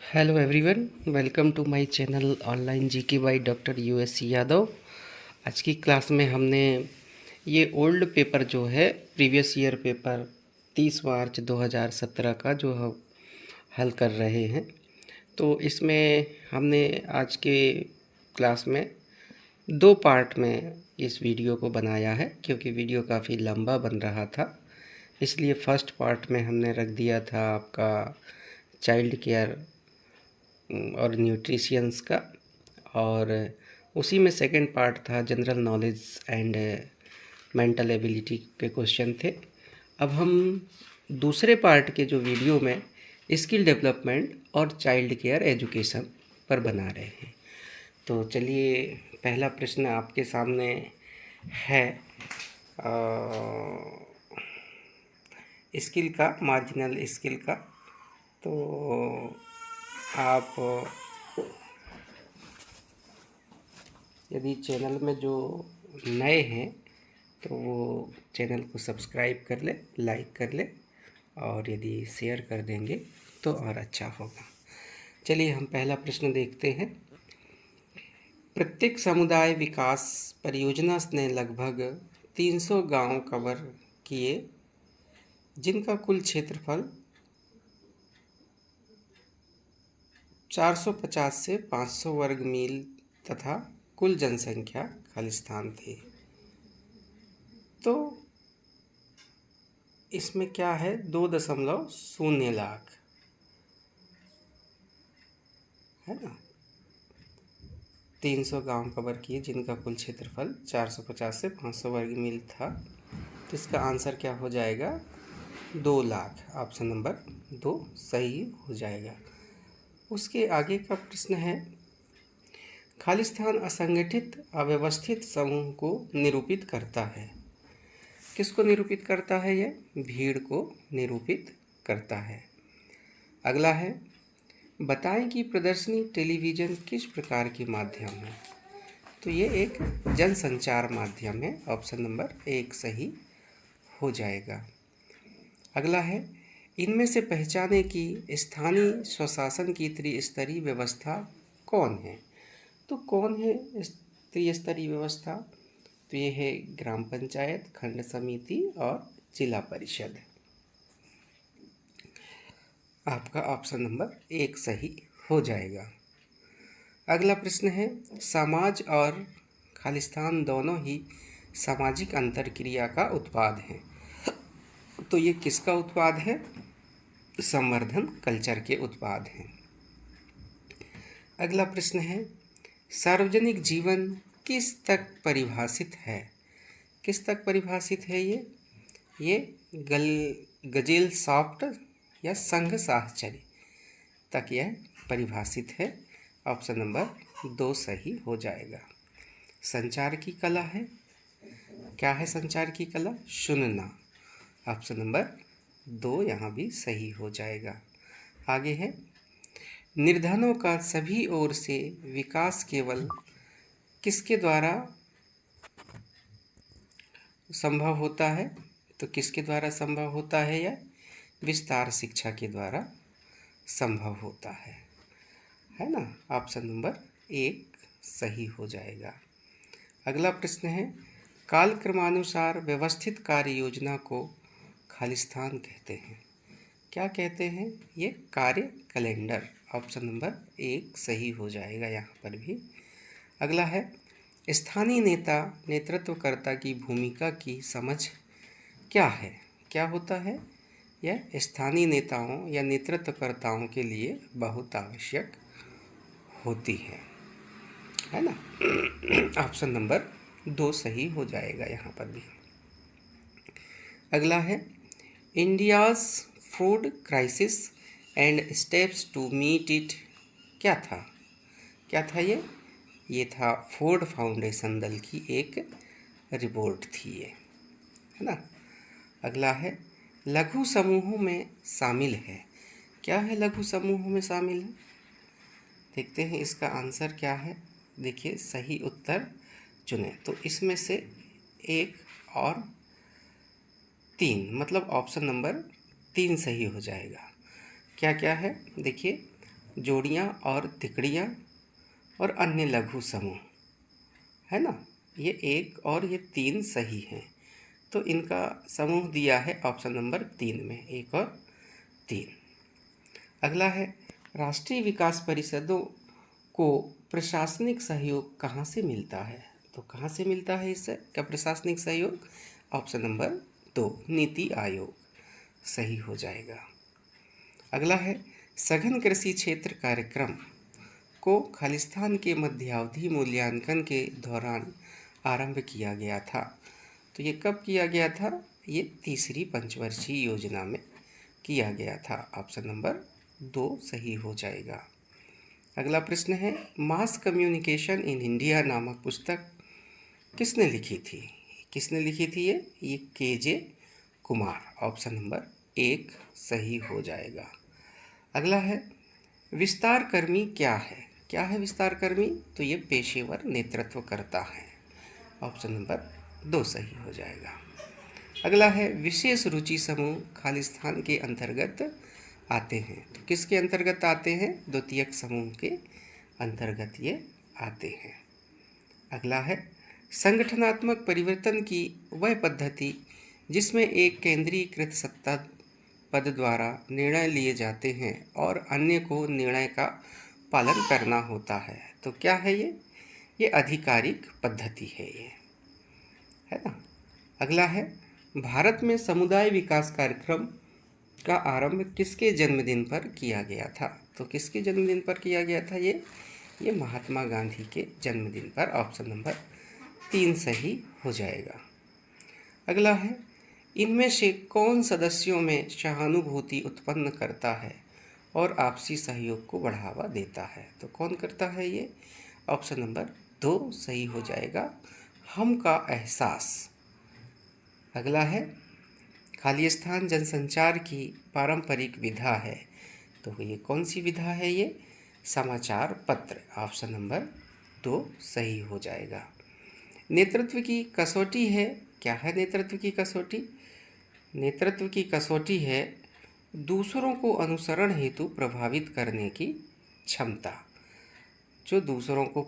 Hello everyone, welcome to my channel online GK by doctor US Yadav. आज की class में हमने ये ओल्ड पेपर जो है प्रीवियस ईयर पेपर 30 मार्च 2017 का जो हम हल कर रहे हैं। तो इसमें हमने आज के क्लास में दो पार्ट में इस वीडियो को बनाया है, क्योंकि वीडियो काफ़ी लंबा बन रहा था। इसलिए फर्स्ट पार्ट में हमने रख दिया था आपका चाइल्ड केयर और न्यूट्रिशियंस का, और उसी में सेकंड पार्ट था general knowledge and mental ability के क्वेश्चन थे। अब हम दूसरे पार्ट के जो वीडियो में स्किल डेवलपमेंट और चाइल्ड केयर एजुकेशन पर बना रहे हैं। तो चलिए, पहला प्रश्न आपके सामने है स्किल का, मार्जिनल स्किल का। तो आप यदि चैनल में जो नए हैं तो वो चैनल को सब्सक्राइब कर ले, लाइक कर ले, और यदि शेयर कर देंगे तो और अच्छा होगा। चलिए हम पहला प्रश्न देखते हैं। प्रत्येक समुदाय विकास परियोजना ने लगभग 300 गांव कवर किए, जिनका कुल क्षेत्रफल 450 से 500 वर्ग मील तथा कुल जनसंख्या खालिस्तान थी। तो इसमें क्या है, 2.0 लाख है ना। 300 गांव कवर किए जिनका कुल क्षेत्रफल 450 से 500 वर्ग मील था। तो इसका आंसर क्या हो जाएगा, 2 लाख। ऑप्शन नंबर 2 सही हो जाएगा। उसके आगे का प्रश्न है, खालिस्तान असंगठित अव्यवस्थित समूह को निरूपित करता है। किसको निरूपित करता है? यह भीड़ को निरूपित करता है। अगला है, बताएं कि प्रदर्शनी टेलीविज़न किस प्रकार के माध्यम है। तो ये एक जनसंचार माध्यम है। ऑप्शन नंबर 1 सही हो जाएगा। अगला है, इनमें से पहचाने कि स्थानीय स्वशासन की त्रिस्तरीय व्यवस्था कौन है। तो कौन है त्रिस्तरीय व्यवस्था? तो ये है ग्राम पंचायत, खंड समिति और जिला परिषद। आपका ऑप्शन नंबर 1 सही हो जाएगा। अगला प्रश्न है, समाज और खालिस्तान दोनों ही सामाजिक अंतरक्रिया का उत्पाद हैं। तो ये किसका उत्पाद है? संवर्धन कल्चर के उत्पाद हैं। अगला प्रश्न है, सार्वजनिक जीवन किस तक परिभाषित है। किस तक परिभाषित है? ये गजेल सॉफ्ट या संघ साहचर्य तक यह परिभाषित है। ऑप्शन नंबर 2 सही हो जाएगा। संचार की कला है। क्या है संचार की कला? सुनना। ऑप्शन नंबर 2 यहाँ भी सही हो जाएगा। आगे है, निर्धनों का सभी ओर से विकास केवल किसके द्वारा संभव होता है। तो किसके द्वारा संभव होता है? यह विस्तार शिक्षा के द्वारा संभव होता है ना। ऑप्शन नंबर 1 सही हो जाएगा। अगला प्रश्न है, कालक्रमानुसार व्यवस्थित कार्य योजना को खालिस्तान कहते हैं। क्या कहते हैं? ये कार्य कैलेंडर। ऑप्शन नंबर 1 सही हो जाएगा यहाँ पर भी। अगला है, स्थानीय नेता नेतृत्वकर्ता की भूमिका की समझ क्या है। क्या होता है? यह स्थानीय नेताओं या नेतृत्वकर्ताओं के लिए बहुत आवश्यक होती है ना। ऑप्शन नंबर 2 सही हो जाएगा यहाँ पर भी। अगला है, India's food crisis and steps to meet it क्या था। क्या था ये था फोर्ड फाउंडेशन दल की एक रिपोर्ट थी ये, है ना। अगला है, लघु समूहों में शामिल है। क्या है लघु समूहों में शामिल है? देखते हैं इसका आंसर क्या है। देखिए, सही उत्तर चुने तो इसमें से 1 और 3, मतलब ऑप्शन नंबर 3 सही हो जाएगा। क्या क्या है? देखिए, जोड़ियाँ और तिकड़ियाँ और अन्य लघु समूह, है ना। ये 1 और ये 3 सही हैं। तो इनका समूह दिया है ऑप्शन नंबर 3 में, 1 और 3। अगला है, राष्ट्रीय विकास परिषदों को प्रशासनिक सहयोग कहाँ से मिलता है? तो कहाँ से मिलता है इससे क्या प्रशासनिक सहयोग? ऑप्शन नंबर 2, नीति आयोग सही हो जाएगा। अगला है, सघन कृषि क्षेत्र कार्यक्रम को खालिस्तान के मध्यावधि मूल्यांकन के दौरान आरंभ किया गया था। तो ये कब किया गया था? ये तीसरी पंचवर्षीय योजना में किया गया था। ऑप्शन नंबर 2 सही हो जाएगा। अगला प्रश्न है, मास कम्युनिकेशन इन इंडिया नामक पुस्तक किसने लिखी थी? किसने लिखी थी ये के.जे. कुमार। ऑप्शन नंबर 1 सही हो जाएगा। अगला है, विस्तार कर्मी क्या है? क्या है विस्तार कर्मी? तो ये पेशेवर नेतृत्व करता है। ऑप्शन नंबर 2 सही हो जाएगा। अगला है, विशेष रुचि समूह खालिस्तान के अंतर्गत आते हैं। तो किसके अंतर्गत आते हैं? द्वितीयक समूह के अंतर्गत ये आते हैं। अगला है, संगठनात्मक परिवर्तन की वह पद्धति जिसमें एक केंद्रीकृत सत्ता पद द्वारा निर्णय लिए जाते हैं और अन्य को निर्णय का पालन करना होता है। तो क्या है ये आधिकारिक पद्धति है ये, है ना। अगला है, भारत में समुदाय विकास कार्यक्रम का आरंभ किसके जन्मदिन पर किया गया था? तो किसके जन्मदिन पर किया गया था ये महात्मा गांधी के जन्मदिन पर। ऑप्शन नंबर 3 सही हो जाएगा। अगला है, इनमें से कौन सदस्यों में सहानुभूति उत्पन्न करता है और आपसी सहयोग को बढ़ावा देता है? तो कौन करता है ये? ऑप्शन नंबर 2 सही हो जाएगा, हम का एहसास। अगला है, खालिस्तान जनसंचार की पारंपरिक विधा है। तो ये कौन सी विधा है? ये समाचार पत्र। ऑप्शन नंबर 2 सही हो जाएगा। नेतृत्व की कसौटी है। क्या है नेतृत्व की कसौटी? नेतृत्व की कसौटी है दूसरों को अनुसरण हेतु प्रभावित करने की क्षमता। जो दूसरों को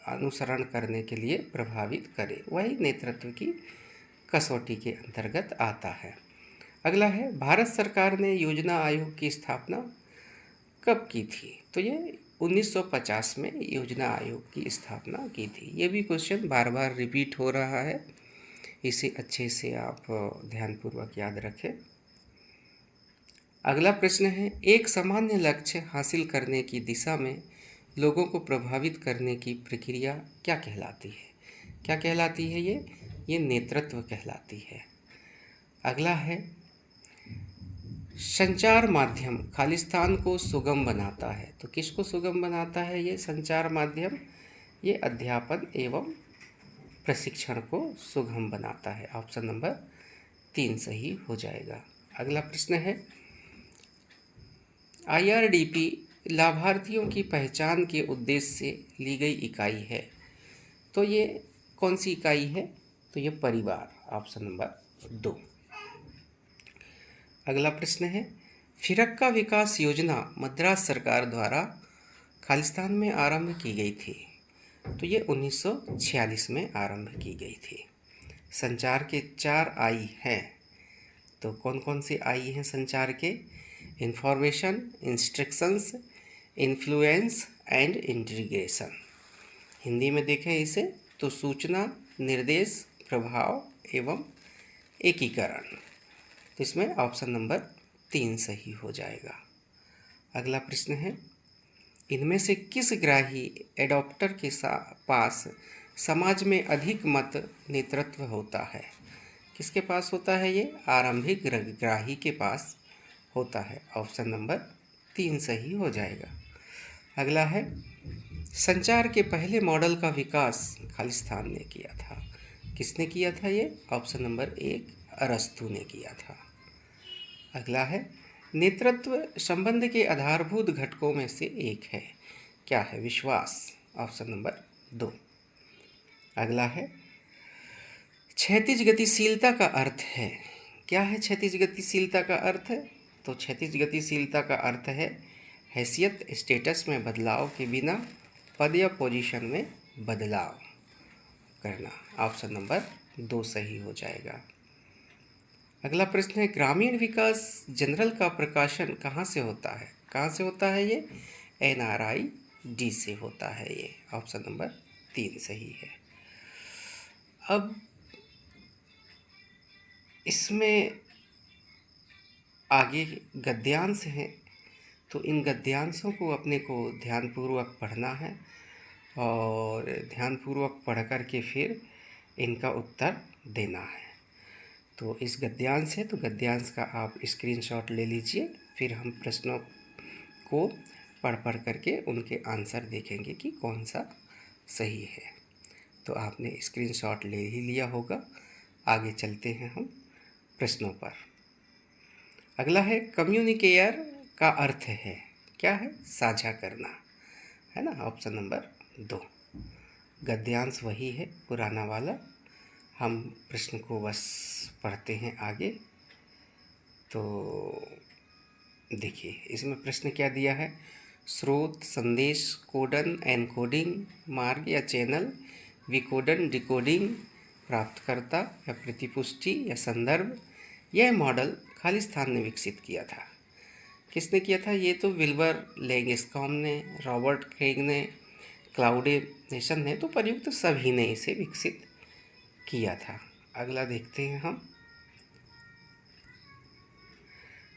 अनुसरण करने के लिए प्रभावित करे, वही नेतृत्व की कसौटी के अंतर्गत आता है। अगला है, भारत सरकार ने योजना आयोग की स्थापना कब की थी? तो ये 1950 में योजना आयोग की स्थापना की थी। ये भी क्वेश्चन बार बार रिपीट हो रहा है, इसे अच्छे से आप ध्यानपूर्वक याद रखें। अगला प्रश्न है, एक सामान्य लक्ष्य हासिल करने की दिशा में लोगों को प्रभावित करने की प्रक्रिया क्या कहलाती है? क्या कहलाती है ये नेतृत्व कहलाती है। अगला है, संचार माध्यम खालिस्तान को सुगम बनाता है। तो किसको सुगम बनाता है ये संचार माध्यम? ये अध्यापन एवं प्रशिक्षण को सुगम बनाता है। ऑप्शन नंबर 3 सही हो जाएगा। अगला प्रश्न है, IRDP लाभार्थियों की पहचान के उद्देश्य से ली गई इकाई है। तो ये कौन सी इकाई है? तो ये परिवार। Option number 2। अगला प्रश्न है, फिरक्का विकास योजना मद्रास सरकार द्वारा खालिस्तान में आरंभ की गई थी। तो ये 1946 में आरंभ की गई थी। संचार के 4 आई हैं। तो कौन कौन से आई हैं संचार के? Information, instructions, influence and integration. Hindi में देखें इसे तो सूचना, निर्देश, प्रभाव एवं एकीकरण। तो इसमें ऑप्शन नंबर 3 सही हो जाएगा। अगला प्रश्न है, इनमें से किस ग्राही एडॉप्टर के पास समाज में अधिक मत नेतृत्व होता है? किसके पास होता है ये? आरंभिक ग्राही के पास होता है। ऑप्शन नंबर 3 सही हो जाएगा। अगला है, संचार के पहले मॉडल का विकास खालिस्तान ने किया था। किसने किया था ये? ऑप्शन नंबर 1 अरस्तु ने किया था। अगला है, नेतृत्व संबंध के आधारभूत घटकों में से एक है। क्या है? विश्वास। Option number 2। अगला है, क्षैतिज गतिशीलता का अर्थ है। क्या है क्षैतिज गतिशीलता का अर्थ? तो क्षैतिज गतिशीलता का अर्थ है हैसियत स्टेटस में बदलाव के बिना पद या पोजीशन में बदलाव करना। ऑप्शन नंबर 2 सही हो जाएगा। अगला प्रश्न है, ग्रामीण विकास जनरल का प्रकाशन कहाँ से होता है? कहाँ से होता है ये? NRID से होता है ये। ऑप्शन नंबर 3 सही है। अब इसमें आगे गद्यांश हैं, तो इन गद्यांशों को अपने को ध्यानपूर्वक पढ़ना है और ध्यानपूर्वक पढ़ कर के फिर इनका उत्तर देना है। तो इस गद्यांश है, तो गद्यांश का आप स्क्रीनशॉट ले लीजिए, फिर हम प्रश्नों को पढ़ करके उनके आंसर देखेंगे कि कौन सा सही है। तो आपने स्क्रीनशॉट ले ही लिया होगा। आगे चलते हैं हम प्रश्नों पर। अगला है, कम्युनिकेयर का अर्थ है क्या है? साझा करना, है ना। Option number 2। गद्यांश वही है पुराना वाला। हम प्रश्न को बस पढ़ते हैं आगे। तो देखिए इसमें प्रश्न क्या दिया है? स्रोत, संदेश, कोडन, एनकोडिंग, मार्ग या चैनल, विकोडन, डिकोडिंग, प्राप्तकर्ता या प्रतिपुष्टि या संदर्भ। यह मॉडल खालिस्तान ने विकसित किया था। किसने किया था? ये तो विल्बर लैंगस्कॉम ने, रॉबर्ट क्रेग ने, क्लाउडे नेशन ने, तो प्रयुक्त सभी ने इसे विकसित किया था। अगला देखते हैं हम।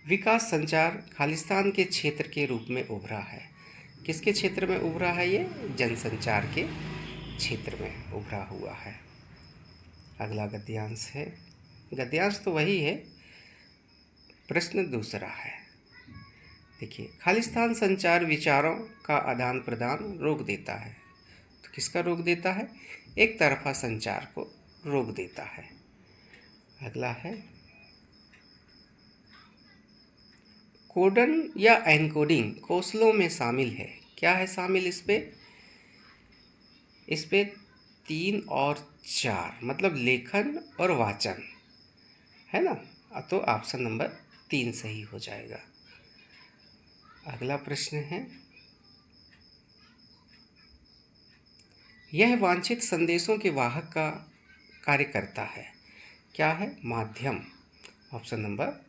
विकास संचार खालिस्तान के क्षेत्र के रूप में उभरा है। किसके क्षेत्र में उभरा है? ये जनसंचार के क्षेत्र में उभरा हुआ है। अगला गद्यांश है। गद्यांश तो वही है, प्रश्न दूसरा है। देखिए, खालिस्तान संचार विचारों का आदान प्रदान रोक देता है। तो किसका रोक देता है? एक तरफा संचार को रोक देता है। अगला है, कोडन या एनकोडिंग कौशलों में शामिल है। क्या है शामिल इस पे? 3 और 4 मतलब लेखन और वाचन, है ना। तो ऑप्शन नंबर 3 सही हो जाएगा। अगला प्रश्न है, यह वांछित संदेशों के वाहक का कार्य करता है। क्या है? माध्यम। ऑप्शन नंबर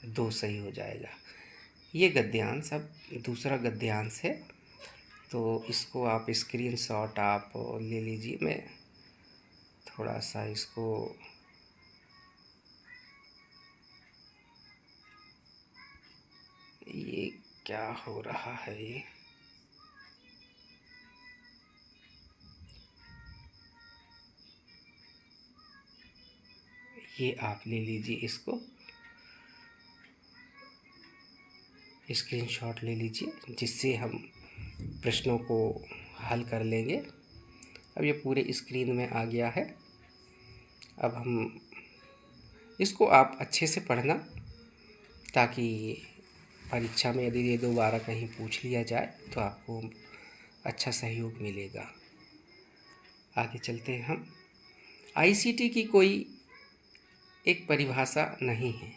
2 सही हो जाएगा। ये गद्यांश अब दूसरा गद्यांश है, तो इसको आप स्क्रीनशॉट आप ले लीजिए। मैं थोड़ा सा इसको ये क्या हो रहा है ये आप ले लीजिए, इसको स्क्रीनशॉट ले लीजिए, जिससे हम प्रश्नों को हल कर लेंगे। अब ये पूरे स्क्रीन में आ गया है। अब हम इसको आप अच्छे से पढ़ना, ताकि परीक्षा में यदि ये दोबारा कहीं पूछ लिया जाए तो आपको अच्छा सहयोग मिलेगा। आगे चलते हैं हम। आईसीटी की कोई एक परिभाषा नहीं है।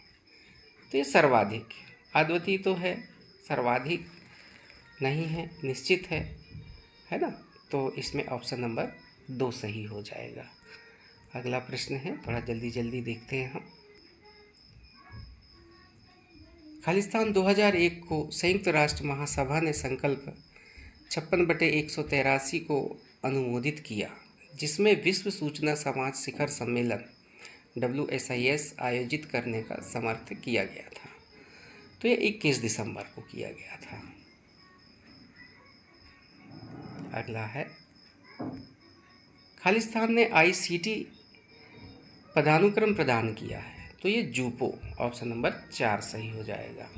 तो ये सर्वाधिक, अद्वितीय तो है, सर्वाधिक नहीं है, निश्चित है ना। तो इसमें ऑप्शन नंबर 2 सही हो जाएगा। अगला प्रश्न है, थोड़ा जल्दी जल्दी देखते हैं हम। खालिस्तान 2001 को संयुक्त राष्ट्र महासभा ने संकल्प 56/183 को अनुमोदित किया, जिसमें विश्व सूचना समाज शिखर सम्मेलन WSIS आयोजित करने का समर्थन किया गया था। तो ये 21 दिसंबर को किया गया था। अगला है, खालिस्तान ने ICT पदानुक्रम प्रदान किया है। तो ये जूपो। ऑप्शन नंबर 4 सही हो जाएगा।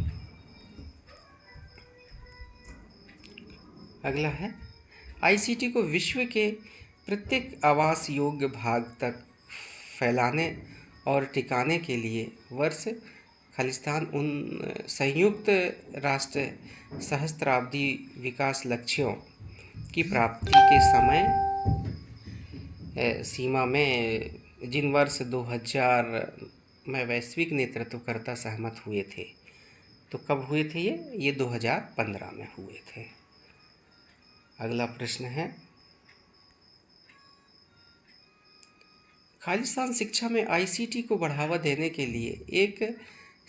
अगला है, ICT को विश्व के प्रत्येक आवास योग्य भाग तक फैलाने और टिकाने के लिए वर्ष खालिस्तान उन संयुक्त राष्ट्र सहस्त्राब्दी विकास लक्ष्यों की प्राप्ति के समय सीमा में जिन वर्ष 2000 में वैश्विक नेतृत्वकर्ता सहमत हुए थे, तो कब हुए थे ये 2015 में हुए थे। अगला प्रश्न है, खालिस्तान शिक्षा में आईसीटी को बढ़ावा देने के लिए एक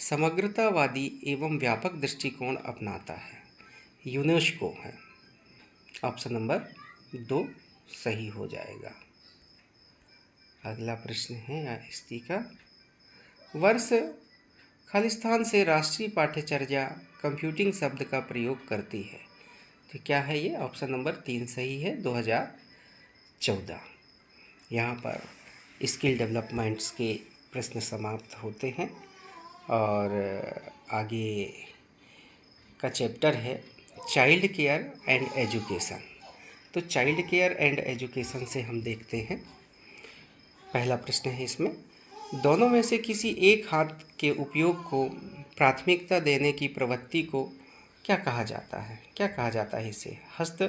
समग्रतावादी एवं व्यापक दृष्टिकोण अपनाता है। यूनेस्को है। ऑप्शन नंबर 2 सही हो जाएगा। अगला प्रश्न है आइएसटी का, वर्ष खालिस्तान से राष्ट्रीय पाठ्यचर्या कंप्यूटिंग शब्द का प्रयोग करती है। तो क्या है ये? ऑप्शन नंबर 3 सही है, 2014। यहाँ पर स्किल डेवलपमेंट्स के प्रश्न समाप्त होते हैं और आगे का चैप्टर है चाइल्ड केयर एंड एजुकेशन। तो चाइल्ड केयर एंड एजुकेशन से हम देखते हैं। पहला प्रश्न है इसमें, दोनों में से किसी एक हाथ के उपयोग को प्राथमिकता देने की प्रवृत्ति को क्या कहा जाता है? क्या कहा जाता है इसे? हस्त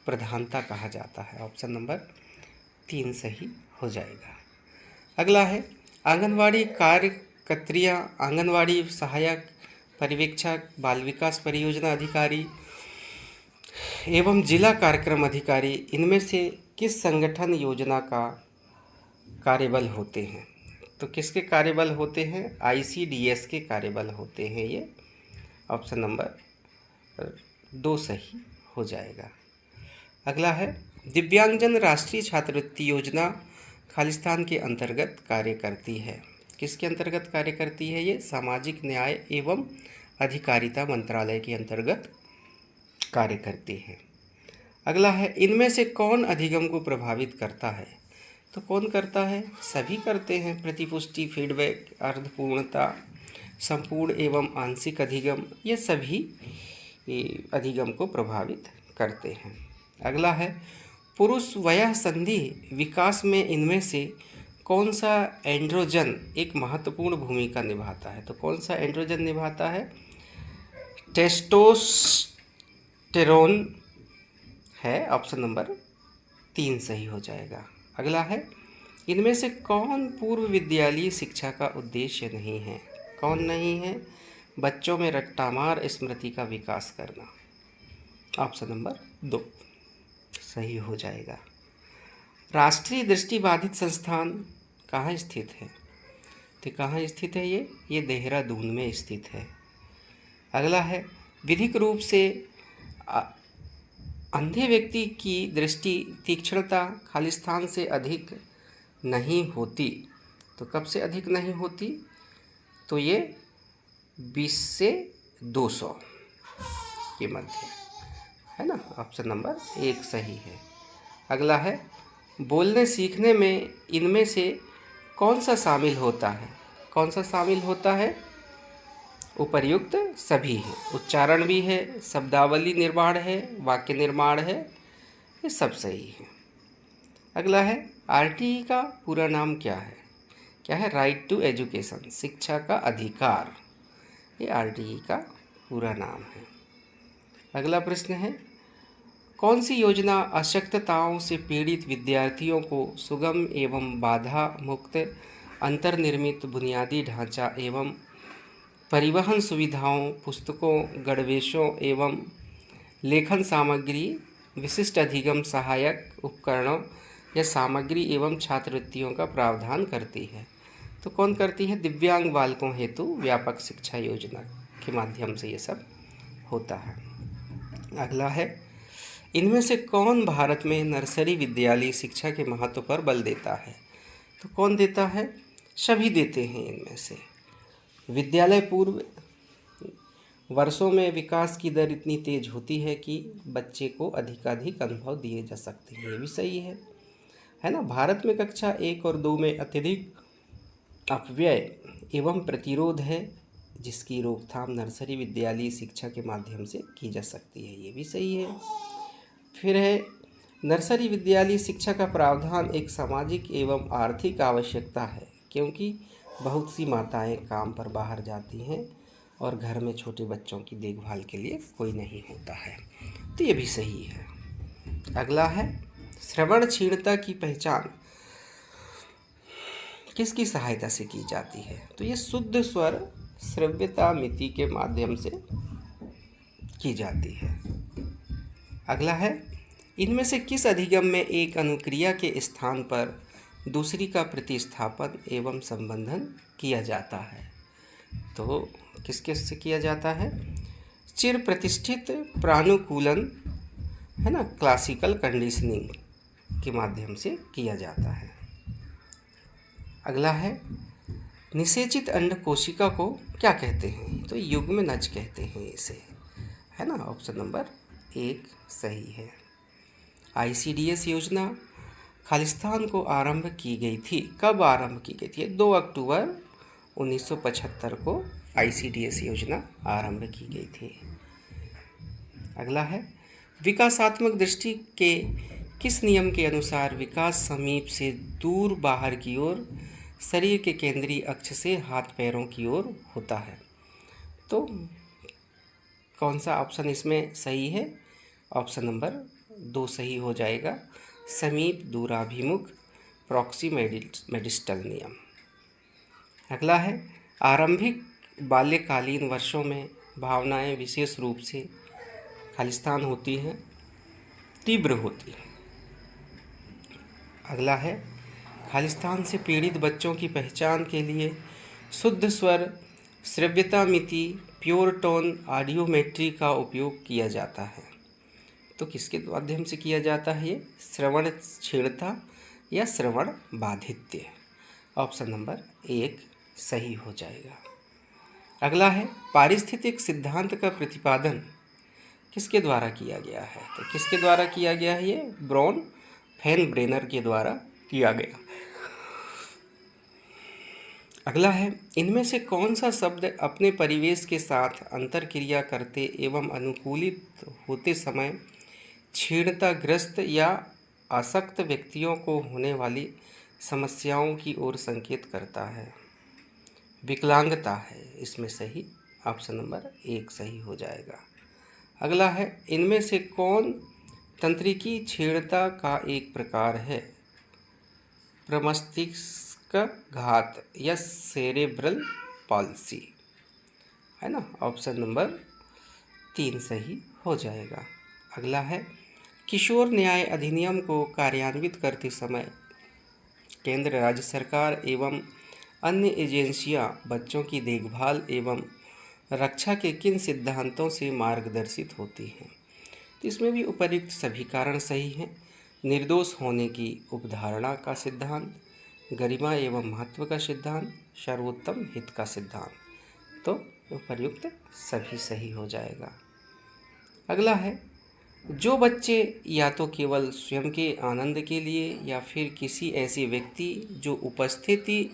प्रधानता कहा जाता है। ऑप्शन नंबर 3 सही हो जाएगा। अगला है, आंगनवाड़ी कार्यकर्त्रियाँ, आंगनवाड़ी सहायक, पर्यवेक्षक, बाल विकास परियोजना अधिकारी एवं जिला कार्यक्रम अधिकारी, इनमें से किस संगठन योजना का कार्यबल होते हैं? तो किसके कार्यबल होते हैं? ICDS के कार्यबल होते हैं ये। ऑप्शन नंबर 2 सही हो जाएगा। अगला है, दिव्यांगजन राष्ट्रीय छात्रवृत्ति योजना खालिस्तान के अंतर्गत कार्य करती है। किसके अंतर्गत कार्य करती है ये? सामाजिक न्याय एवं अधिकारिता मंत्रालय के अंतर्गत कार्य करती है। अगला है, इनमें से कौन अधिगम को प्रभावित करता है? तो कौन करता है? सभी करते हैं। प्रतिपुष्टि, फीडबैक, अर्धपूर्णता, संपूर्ण एवं आंशिक अधिगम, ये सभी अधिगम को प्रभावित करते हैं। अगला है, पुरुष वयः संधि विकास में इनमें से कौन सा एंड्रोजन एक महत्वपूर्ण भूमिका निभाता है? तो कौन सा एंड्रोजन निभाता है? टेस्टोस्टेरोन है। ऑप्शन नंबर 3 सही हो जाएगा। अगला है, इनमें से कौन पूर्व विद्यालयी शिक्षा का उद्देश्य नहीं है? कौन नहीं है? बच्चों में रट्टामार स्मृति का विकास करना। ऑप्शन नंबर 2 सही हो जाएगा। राष्ट्रीय दृष्टिबाधित संस्थान कहाँ स्थित है? तो कहाँ स्थित है ये देहरादून में स्थित है। अगला है, विधिक रूप से अंधे व्यक्ति की दृष्टि तीक्ष्णता खालिस्तान से अधिक नहीं होती। तो कब से अधिक नहीं होती? तो ये 20 से 200 के मध्य है ना। ऑप्शन नंबर 1 सही है। अगला है, बोलने सीखने में इनमें से कौन सा शामिल होता है? कौन सा शामिल होता है? उपर्युक्त सभी है। उच्चारण भी है, शब्दावली निर्माण है, वाक्य निर्माण है, ये सब सही है। अगला है, RTE का पूरा नाम क्या है? क्या है? राइट टू एजुकेशन, शिक्षा का अधिकार, ये RTE का पूरा नाम है। अगला प्रश्न है, कौन सी योजना अशक्तताओं से पीड़ित विद्यार्थियों को सुगम एवं बाधा मुक्त अंतर्निर्मित बुनियादी ढांचा एवं परिवहन सुविधाओं, पुस्तकों, गणवेशों एवं लेखन सामग्री, विशिष्ट अधिगम सहायक उपकरणों या सामग्री एवं छात्रवृत्तियों का प्रावधान करती है? तो कौन करती है? दिव्यांग बालकों हेतु व्यापक शिक्षा योजना के माध्यम से ये सब होता है। अगला है, इनमें से कौन भारत में नर्सरी विद्यालय शिक्षा के महत्व पर बल देता है? तो कौन देता है? सभी देते हैं। इनमें से विद्यालय पूर्व वर्षों में विकास की दर इतनी तेज होती है कि बच्चे को अधिकाधिक अनुभव दिए जा सकते हैं, ये भी सही है ना। भारत में कक्षा 1 और 2 में अत्यधिक अपव्यय एवं प्रतिरोध है, जिसकी रोकथाम नर्सरी विद्यालय शिक्षा के माध्यम से की जा सकती है, ये भी सही है। फिर है, नर्सरी विद्यालय शिक्षा का प्रावधान एक सामाजिक एवं आर्थिक आवश्यकता है, क्योंकि बहुत सी माताएं काम पर बाहर जाती हैं और घर में छोटे बच्चों की देखभाल के लिए कोई नहीं होता है, तो ये भी सही है। अगला है, श्रवण क्षीणता की पहचान किसकी सहायता से की जाती है? तो ये शुद्ध स्वर श्रव्यता मिति के माध्यम से की जाती है। अगला है, इनमें से किस अधिगम में एक अनुक्रिया के स्थान पर दूसरी का प्रतिस्थापन एवं संबंधन किया जाता है? तो किस किस से किया जाता है? चिर प्रतिष्ठित प्रानुकूलन, है ना, क्लासिकल कंडीशनिंग के माध्यम से किया जाता है। अगला है, निषेचित अंड कोशिका को क्या कहते हैं? तो युग्मनज कहते हैं इसे, है ना। ऑप्शन नंबर 1 सही है। ICDS योजना खालिस्तान को आरंभ की गई थी। कब आरंभ की गई थी? 2 अक्टूबर 1975 को ICDS योजना आरंभ की गई थी। अगला है, विकासात्मक दृष्टि के किस नियम के अनुसार विकास समीप से दूर बाहर की ओर शरीर के केंद्रीय अक्ष से हाथ पैरों की ओर होता है? तो कौन सा ऑप्शन इसमें सही है? ऑप्शन नंबर 2 सही हो जाएगा, समीप दूराभिमुख प्रॉक्सिमेडिस्टल नियम। अगला है, आरंभिक बाल्यकालीन वर्षों में भावनाएं विशेष रूप से खालिस्तान होती हैं, तीव्र होती हैं। अगला है, खालिस्तान से पीड़ित बच्चों की पहचान के लिए शुद्ध स्वर, श्रव्यता मिति, प्योर टोन, ऑडियोमेट्री का उपयोग किया जाता है। तो किसके माध्यम से किया जाता है ये? श्रवण क्षीणता या श्रवण बाधित्य। ऑप्शन नंबर 1 सही हो जाएगा। अगला है, पारिस्थितिक सिद्धांत का प्रतिपादन किसके द्वारा किया गया है? तो किसके द्वारा किया गया है? ये ब्रॉन फैनब्रेनर के द्वारा किया गया। अगला है, इनमें से कौन सा शब्द अपने परिवेश के साथ अंतरक्रिया करते एवं अनुकूलित होते समय क्षीणताग्रस्त या आसक्त व्यक्तियों को होने वाली समस्याओं की ओर संकेत करता है? विकलांगता है इसमें सही। ऑप्शन नंबर 1 सही हो जाएगा। अगला है, इनमें से कौन तंत्रिकी क्षीणता का एक प्रकार है? प्रमस्तिष्क घात या सेरेब्रल पॉल्सी, है ना। ऑप्शन नंबर 3 सही हो जाएगा। अगला है, किशोर न्याय अधिनियम को कार्यान्वित करते समय केंद्र, राज्य सरकार एवं अन्य एजेंसियां बच्चों की देखभाल एवं रक्षा के किन सिद्धांतों से मार्गदर्शित होती हैं? तो इसमें भी उपर्युक्त सभी कारण सही हैं। निर्दोष होने की उपधारणा का सिद्धांत, गरिमा एवं महत्व का सिद्धांत, सर्वोत्तम हित का सिद्धांत। तो उपर्युक्त सभी सही हो जाएगा। अगला है, जो बच्चे या तो केवल स्वयं के आनंद के लिए या फिर किसी ऐसे व्यक्ति जो उपस्थिति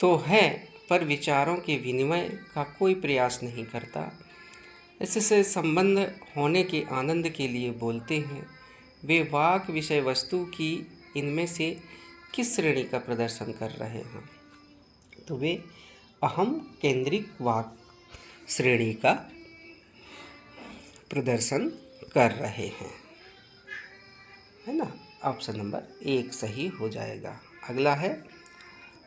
तो है पर विचारों के विनिमय का कोई प्रयास नहीं करता, इससे संबंध होने के आनंद के लिए बोलते हैं, वे वाक विषय वस्तु की इनमें से किस श्रेणी का प्रदर्शन कर रहे हैं? तो वे अहम केंद्रिक वाक श्रेणी का प्रदर्शन कर रहे हैं, है ना। ऑप्शन नंबर 1 सही हो जाएगा। अगला है,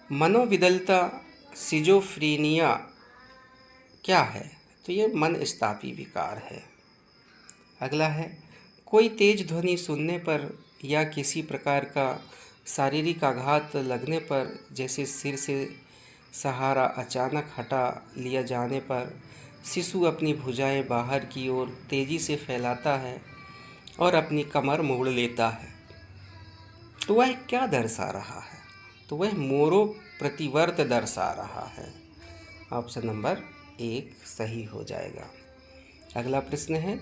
मनोविदलता सिजोफ्रीनिया क्या है? तो ये मनस्तापी विकार है। अगला है, कोई तेज ध्वनि सुनने पर या किसी प्रकार का शारीरिक आघात लगने पर, जैसे सिर से सहारा अचानक हटा लिया जाने पर शिशु अपनी भुजाएं बाहर की ओर तेजी से फैलाता है और अपनी कमर मोड़ लेता है, तो वह क्या दर्शा रहा है? तो वह मोरो प्रतिवर्त दर्शा रहा है। ऑप्शन नंबर 1 सही हो जाएगा। अगला प्रश्न है,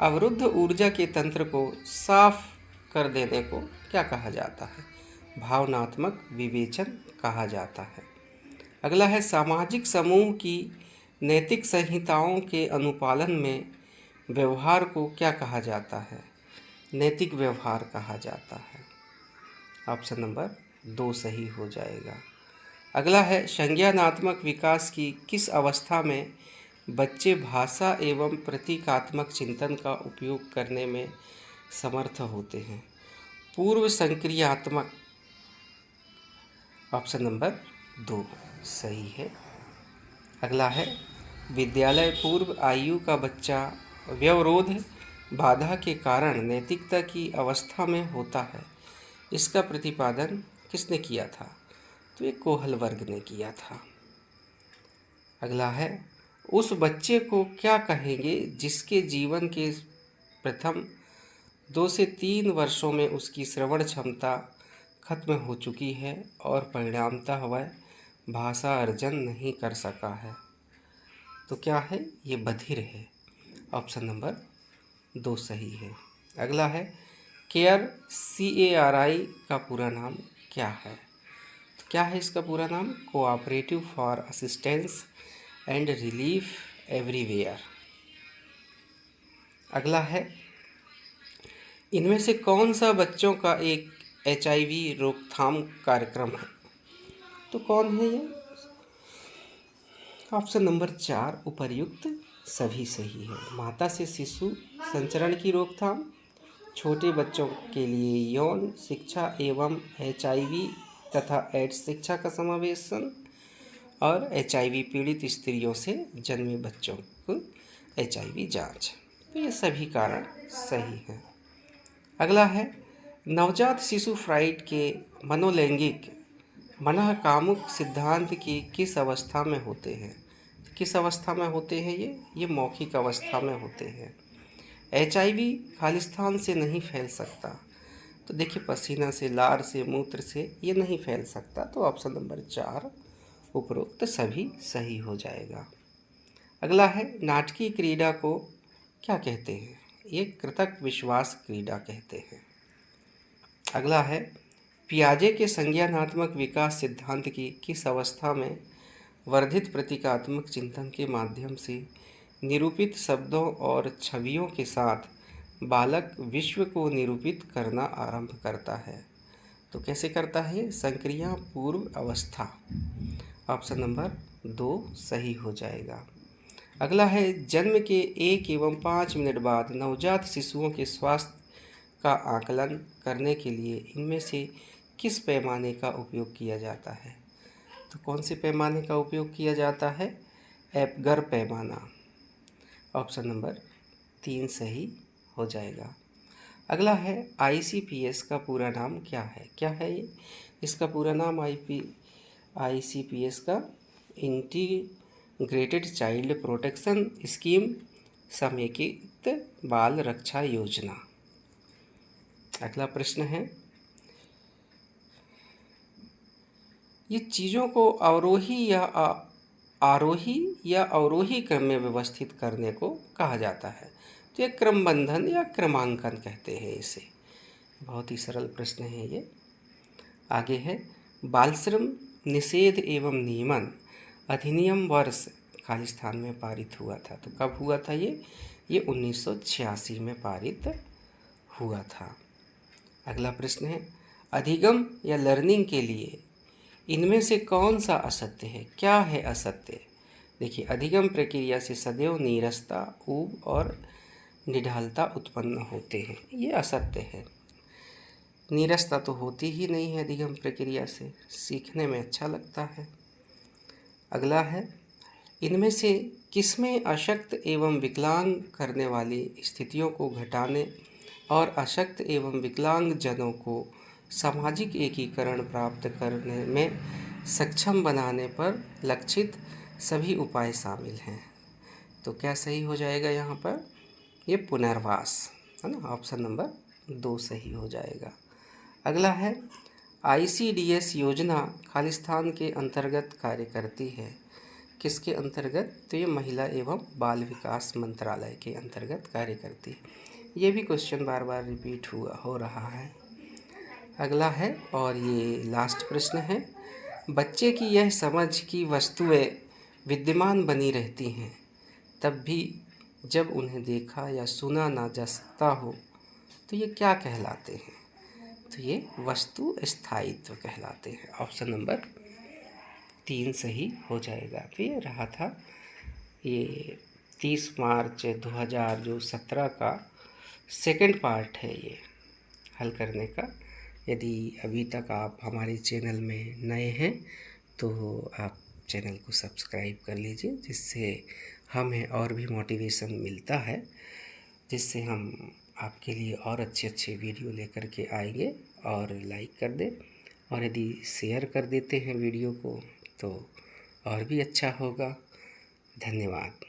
अवरुद्ध ऊर्जा के तंत्र को साफ कर देने को क्या कहा जाता है? भावनात्मक विवेचन कहा जाता है। अगला है, सामाजिक समूह की नैतिक संहिताओं के अनुपालन में व्यवहार को क्या कहा जाता है? नैतिक व्यवहार कहा जाता है। ऑप्शन नंबर 2 सही हो जाएगा। अगला है, संज्ञानात्मक विकास की किस अवस्था में बच्चे भाषा एवं प्रतीकात्मक चिंतन का उपयोग करने में समर्थ होते हैं? पूर्व संक्रियात्मक। ऑप्शन नंबर 2 सही है। अगला है विद्यालय पूर्व आयु का बच्चा व्यवरोध बाधा के कारण नैतिकता की अवस्था में होता है, इसका प्रतिपादन किसने किया था? तो ये कोहल वर्ग ने किया था। अगला है उस बच्चे को क्या कहेंगे जिसके जीवन के प्रथम 2 से 3 वर्षों में उसकी श्रवण क्षमता खत्म हो चुकी है और परिणामतः वह भाषा अर्जन नहीं कर सका है? तो क्या है? ये बधिर है। ऑप्शन नंबर 2 सही है। अगला है केयर CARI का पूरा नाम क्या है? तो क्या है इसका पूरा नाम? Cooperative for assistance and relief everywhere. अगला है इनमें से कौन सा बच्चों का एक HIV रोकथाम कार्यक्रम है? तो कौन है ये? ऑप्शन नंबर 4 उपर्युक्त सभी सही है। माता से शिशु संचरण की रोकथाम, छोटे बच्चों के लिए यौन शिक्षा एवं HIV तथा एड्स शिक्षा का समावेशन और HIV पीड़ित स्त्रियों से जन्मे बच्चों को HIV जांच। तो ये सभी कारण सही हैं। अगला है नवजात शिशु फ्राइड के मनोलैंगिक मनः कामुक सिद्धांत की किस अवस्था में होते हैं? किस अवस्था में होते हैं ये मौखिक अवस्था में होते हैं। HIV खालिस्तान से नहीं फैल सकता। तो देखिए पसीना से, लार से, मूत्र से ये नहीं फैल सकता। तो ऑप्शन नंबर 4 उपरोक्त सभी सही हो जाएगा। अगला है नाटकीय क्रीड़ा को क्या कहते हैं? ये कृतक विश्वास क्रीड़ा कहते हैं। अगला है पियाजे के संज्ञानात्मक विकास सिद्धांत की किस अवस्था में वर्धित प्रतीकात्मक चिंतन के माध्यम से निरूपित शब्दों और छवियों के साथ बालक विश्व को निरूपित करना आरंभ करता है? तो कैसे करता है? संक्रिया पूर्व अवस्था। ऑप्शन नंबर 2 सही हो जाएगा। अगला है जन्म के 1 एवं 5 मिनट बाद नवजात शिशुओं के स्वास्थ्य का आकलन करने के लिए इनमें से किस पैमाने का उपयोग किया जाता है? तो कौन से पैमाने का उपयोग किया जाता है? एपगर पैमाना। ऑप्शन नंबर 3 सही हो जाएगा। अगला है ICPS का पूरा नाम क्या है? क्या है ये? इसका पूरा नाम ICPS का इंटीग्रेटेड चाइल्ड प्रोटेक्शन स्कीम, समेकित बाल रक्षा योजना। अगला प्रश्न है ये चीज़ों को आरोही या अवरोही क्रम में व्यवस्थित करने को कहा जाता है? तो ये क्रमबंधन या क्रमांकन कहते हैं इसे। बहुत ही सरल प्रश्न है ये। आगे है बालश्रम निषेध एवं नियमन अधिनियम वर्ष खालिस्तान में पारित हुआ था। तो कब हुआ था ये? 1986 में पारित हुआ था। अगला प्रश्न है अधिगम या लर्निंग के लिए इनमें से कौन सा असत्य है? क्या है असत्य? देखिए अधिगम प्रक्रिया से सदैव नीरसता, ऊब और निढालता उत्पन्न होते हैं। ये असत्य है। नीरसता तो होती ही नहीं है अधिगम प्रक्रिया से, सीखने में अच्छा लगता है। अगला है इनमें से किसमें अशक्त एवं विकलांग करने वाली स्थितियों को घटाने और अशक्त एवं विकलांग जनों को सामाजिक एकीकरण प्राप्त करने में सक्षम बनाने पर लक्षित सभी उपाय शामिल हैं? तो क्या सही हो जाएगा यहाँ पर? ये पुनर्वास है ना। ऑप्शन नंबर 2 सही हो जाएगा। अगला है ICDS योजना खालिस्तान के अंतर्गत कार्य करती है। किसके अंतर्गत? तो ये महिला एवं बाल विकास मंत्रालय के अंतर्गत कार्य करती है। ये भी क्वेश्चन बार बार रिपीट हो रहा है। अगला है और ये लास्ट प्रश्न है बच्चे की यह समझ कि वस्तुएं विद्यमान बनी रहती हैं तब भी जब उन्हें देखा या सुना ना जा सकता हो तो ये क्या कहलाते हैं? तो ये वस्तु स्थायित्व कहलाते हैं। ऑप्शन नंबर 3 सही हो जाएगा। तो ये रहा था ये 30 मार्च 2017 का सेकंड पार्ट है ये हल करने का। यदि अभी तक आप हमारे चैनल में नए हैं तो आप चैनल को सब्सक्राइब कर लीजिए, जिससे हमें और भी मोटिवेशन मिलता है, जिससे हम आपके लिए और अच्छे अच्छे वीडियो लेकर के आएंगे। और लाइक कर दें, और यदि शेयर कर देते हैं वीडियो को तो और भी अच्छा होगा। धन्यवाद।